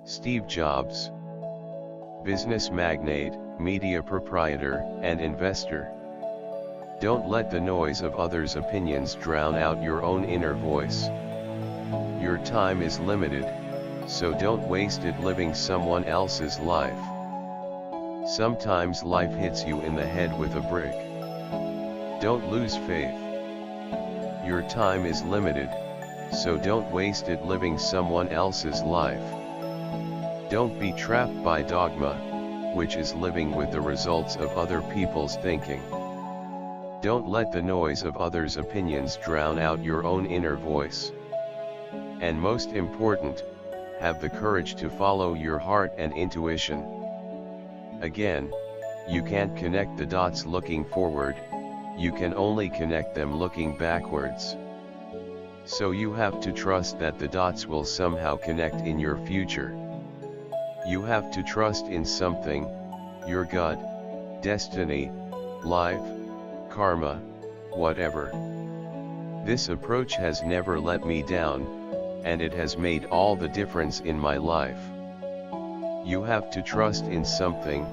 Steve Jobs. Business magnate, media proprietor, and investor. Don't let the noise of others' opinions drown out your own inner voice. Your time is limited, so don't waste it living someone else's life. Sometimes life hits you in the head with a brick. Don't lose faith. Your time is limited, so don't waste it living someone else's life. Don't be trapped by dogma, which is living with the results of other people's thinking. Don't let the noise of others' opinions drown out your own inner voice. And most important, have the courage to follow your heart and intuition. Again, you can't connect the dots looking forward, you can only connect them looking backwards. So you have to trust that the dots will somehow connect in your future. You have to trust in something, your gut, destiny, life, karma, whatever. This approach has never let me down, and it has made all the difference in my life. You have to trust in something,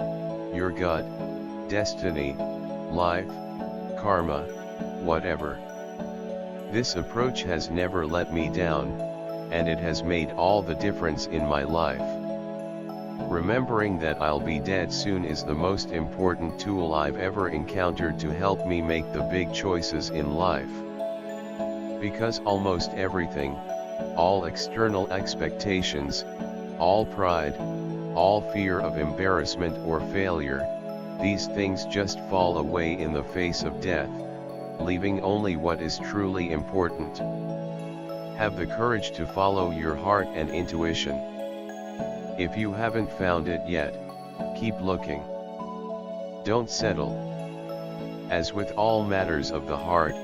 your gut, destiny, life, karma, whatever. This approach has never let me down, and it has made all the difference in my life. Remembering that I'll be dead soon is the most important tool I've ever encountered to help me make the big choices in life. Because almost everything, all external expectations, all pride, all fear of embarrassment or failure, these things just fall away in the face of death, leaving only what is truly important. Have the courage to follow your heart and intuition. If you haven't found it yet, keep looking. Don't settle. As with all matters of the heart,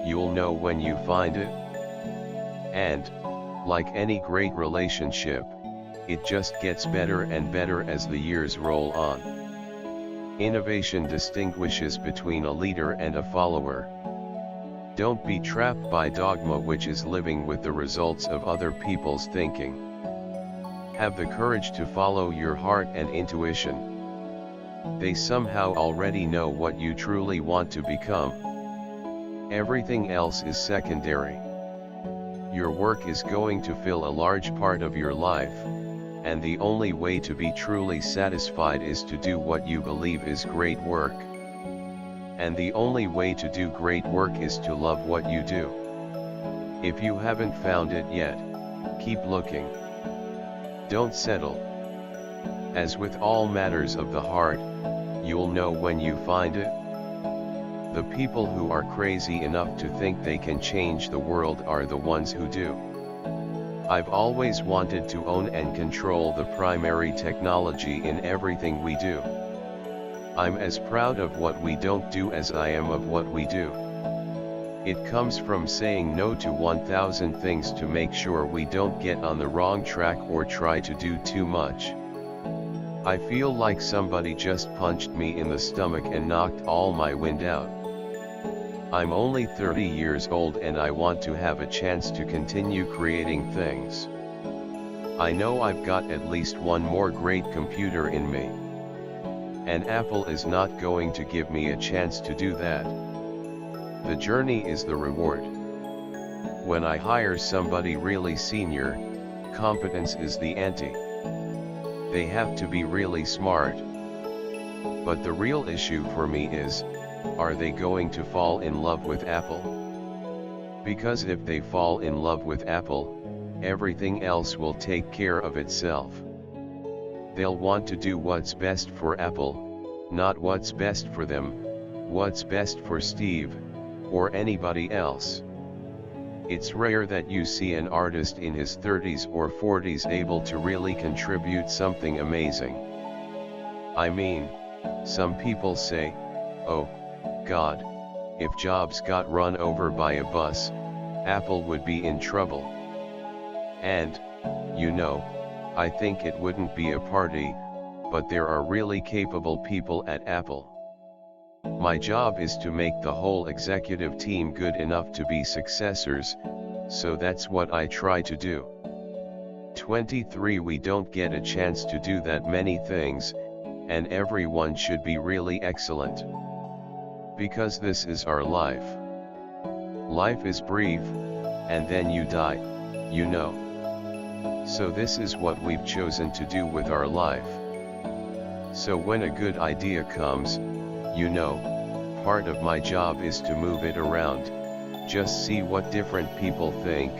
you'll know when you find it. And, like any great relationship, it just gets better and better as the years roll on. Innovation distinguishes between a leader and a follower. Don't be trapped by dogma, which is living with the results of other people's thinking. Have the courage to follow your heart and intuition. They somehow already know what you truly want to become. Everything else is secondary. Your work is going to fill a large part of your life, and the only way to be truly satisfied is to do what you believe is great work. And the only way to do great work is to love what you do. If you haven't found it yet, keep looking. Don't settle. As with all matters of the heart, you'll know when you find it. The people who are crazy enough to think they can change the world are the ones who do. I've always wanted to own and control the primary technology in everything we do. I'm as proud of what we don't do as I am of what we do. It comes from saying no to 1,000 things to make sure we don't get on the wrong track or try to do too much. I feel like somebody just punched me in the stomach and knocked all my wind out. I'm only 30 years old and I want to have a chance to continue creating things. I know I've got at least one more great computer in me. And Apple is not going to give me a chance to do that. The journey is the reward. When I hire somebody really senior, competence is the ante. They have to be really smart. But the real issue for me is, are they going to fall in love with Apple? Because if they fall in love with Apple, everything else will take care of itself. They'll want to do what's best for Apple, not what's best for them, what's best for Steve, or anybody else. It's rare that you see an artist in his 30s or 40s able to really contribute something amazing. I mean, some people say, oh, God, if Jobs got run over by a bus, Apple would be in trouble. And, you know, I think it wouldn't be a party, but there are really capable people at Apple. My job is to make the whole executive team good enough to be successors, so that's what I try to do. 23 We don't get a chance to do that many things, and everyone should be really excellent. Because this is our life. Life is brief, and then you die, you know. So this is what we've chosen to do with our life. So when a good idea comes, you know, part of my job is to move it around, just see what different people think,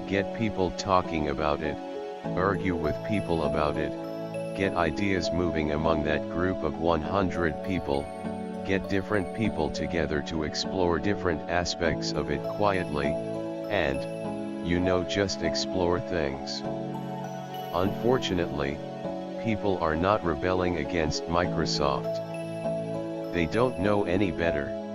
get people talking about it, argue with people about it, get ideas moving among that group of 100 people, get different people together to explore different aspects of it quietly, and, you know, just explore things. Unfortunately, people are not rebelling against Microsoft. They don't know any better.